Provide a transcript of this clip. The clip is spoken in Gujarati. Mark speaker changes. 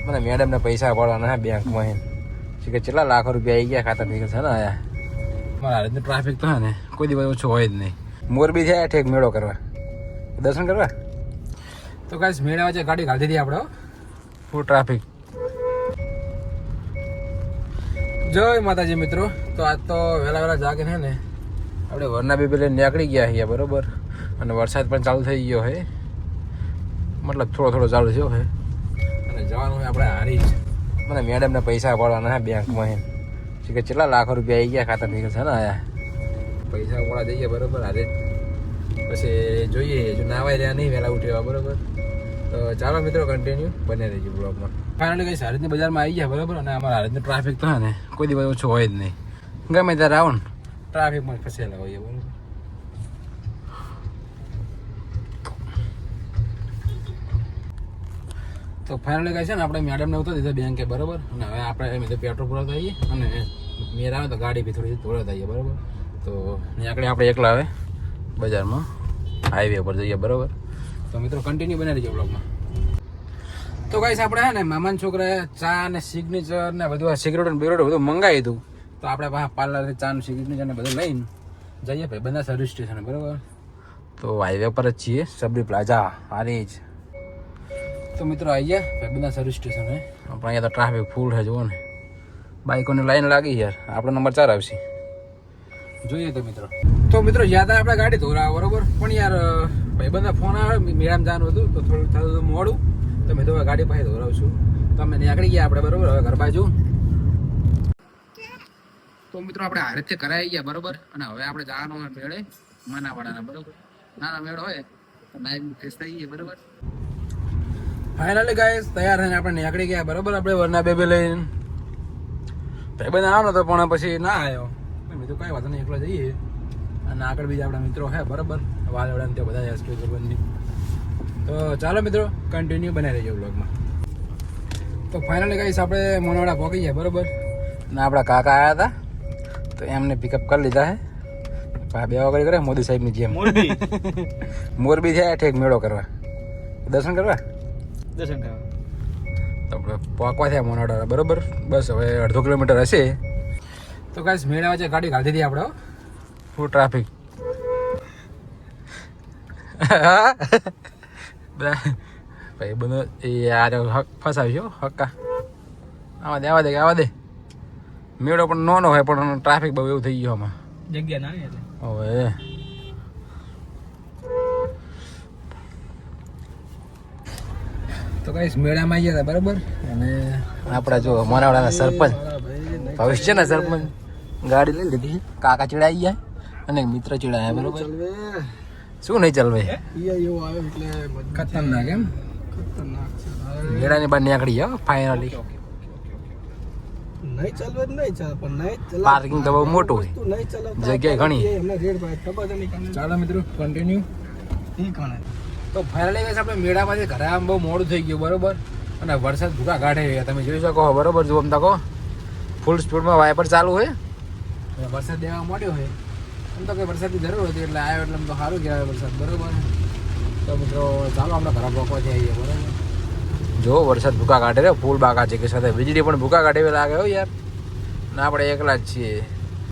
Speaker 1: મને મેડમને પૈસા પડવાના બેંકમાં કે કેટલા લાખો રૂપિયા આવી ગયા ખાતા ભેગા છે ને આયા મારા હાલતનું ટ્રાફિક તો હે ને કોઈ દિવસ ઓછો હોય જ નહીં. મોરબી થયા ઠેક મેળો કરવા દર્શન કરવા તો કાંઈ મેળા વચ્ચે ગાડી ઘાલી દીધી આપણે ફૂલ ટ્રાફિક. જય માતાજી મિત્રો. તો આજ તો વહેલા જાગે છે ને આપણે વરના બી પેલે નીકળી ગયા છીએ બરોબર. અને વરસાદ પણ ચાલુ થઈ ગયો છે, મતલબ થોડો ચાલુ થયો છે અને જવાનું હોય આપણે હારી જ. મને મેડમને પૈસા પડવાના બેંકમાં કે કેટલા લાખો રૂપિયા આવી ગયા ખાતા ભેગા છે ને આયા પૈસા પડવા જઈએ બરોબર. હારે પછી જોઈએ જો નાવાય રહ્યા નહીં વહેલા ઉઠ્યા બરોબર. તો ચાલો મિત્રો કન્ટિન્યુ બને રહેજો બ્લોગમાં. ફાઇનલી કઈ હારીતની બજારમાં આવી ગયા બરોબર. અને અમારા હારીતનું ટ્રાફિક તો હે ને કોઈ દિવસ ઓછો હોય જ નહીં. ગમે ત્યારે આવો ને ટ્રાફિકમાં ફસેલા હોઈએ બરોબર. તો ફાઇનલી કહે છે ને આપણે મેડમને ઉતરી દીધા બેંકે બરોબર. અને હવે આપણે તો પેટ્રોલ પૂરા થઈએ અને મેર આવે તો ગાડી બી થોડી દોડા થઈએ બરોબર. તો ત્યાં આપણે એકલા આવે બજારમાં હાઈવે પર જઈએ બરોબર. તો મિત્રો કન્ટિન્યુ બને રહીએ બ્લોગમાં. તો ગાઈસ આપણે હે ને મામાના છોકરાએ ચા ને સિગ્નેચર ને બધું સિગરેટ ને બિગરેટ બધું મંગાવી હતું. તો આપણે પાછા પાર્લરથી ચા નું સિગ્નેચર ને બધું લઈને જઈએ ભાઈ બધા સર્વિસ સ્ટેશન બરોબર. તો હાઈવે પર જ છીએ સબરી પ્લાઝા હારી જ. તો મિત્રો આવી ગયા ભાઈબંધા સર્વિસ સ્ટેશન હે. આપણે અહીંયા તો ટ્રાફિક ફૂલ છે જુઓ ને, બાઇકોની લાઈન લાગી યાર. આપણો નંબર 4 આવશે જોઈએ તો મિત્રો. તો મિત્રો યાદ આવે આપણે ગાડી ધોરા બરોબર. પણ યાર ભાઈબંધા ફોન આવે મેળામાં જવાનું હતું તો થોડું થયું મોડું. તો મેં તો ગાડી પાસે ધોરાવશું. તો અમે નીકળી ગયા આપણે બરોબર હવે ઘર બાજુ. તો મિત્રો આપણે હારેથી કરાવી ગયા બરોબર. અને હવે આપણે જવાનું હોય મેળે માનાવાડાના બરોબર. નાના મેળો હોય તો નાઈટ ફેસ થઈ ગઈ બરોબર. ફાઇનલી ગાઈસ તૈયાર થઈને આપણે નીકળી ગયા બરોબર. આપણે વરના બે લઈને ભાઈબંધ આવ્યો નતો પણ પછી ના આવ્યો. મેં તો કઈ વાત નહીં એકલા જઈએ. અને આગળ બીજા આપણા મિત્રો હે બરોબર વાલવડા તે બધા એસપી બંધની. તો ચાલો મિત્રો કન્ટિન્યુ બનાવી રહીએ બ્લોગમાં. તો ફાઇનલી ગાઈસ આપણે મોનાવાડા પહોંચી ગયા બરોબર. અને આપણા કાકા આવ્યા હતા તો એમને પિકઅપ કરી લીધા હે. બે વગર કરે મોદી સાહેબની જેમ મોરબી થયા ઠેક મેળો કરવા દર્શન કરવા તો આપણે પહોંચવા થયા મોનાવાડા બરોબર. બસ હવે 1.5 કિલોમીટર હશે. તો ગાઈસ મેળા વચ્ચે ગાડી ઘાલી દીધી આપણે ફૂલ ટ્રાફિક. ભાઈ બધો એ યાર હક ફસાવ્યો હક્કા. આવા દે મેળો પણ નાનો હોય પણ ટ્રાફિક બહુ એવું થઈ ગયો આમાં જગ્યા નાની એટલે હવે. તો કઈ મેળામાં આવી ગયા હતા બરોબર. અને આપણા જો મોનાવાડાના સરપંચ ભવિષ્યના સરપંચ ગાડી લઈ લીધી. કાકા ચડાઈ ગયા અને મિત્ર ચડાયા બરોબર. શું નહીં ચાલવે ખતરનાક એમ મેળાની બહાર નીકળી જાવ ફાઇનલી. પાર્કિંગ તો બહુ મોટું હોય, જગ્યા ઘણી. ચાલો મિત્રો કન્ટિન્યુ. તો ફાઇનલી ગઈ આપણે મેળામાંથી ઘરે આમ બહુ મોડું થઈ ગયું બરોબર. અને વરસાદ ભૂકા કાઢે તમે જોઈ શકો બરોબર. જો તકો ફૂલ સ્પીડમાં વાઇપર ચાલુ હોય. વરસાદ દેવા માંડ્યો હોય એમ તો કંઈ વરસાદની જરૂર હતી એટલે આવ્યો એટલે તો સારું કહેવાય વરસાદ બરોબર. તો મિત્રો ચાલો આપણે ઘરે પહોંચવા જઈએ બરોબર. જો વરસાદ ભૂકા કાઢે રે ફૂલ બાકા છે કે સાથે વીજળી પણ ભૂકા કાઢે લાગે હો યાર. ને આપણે એકલા જ છીએ.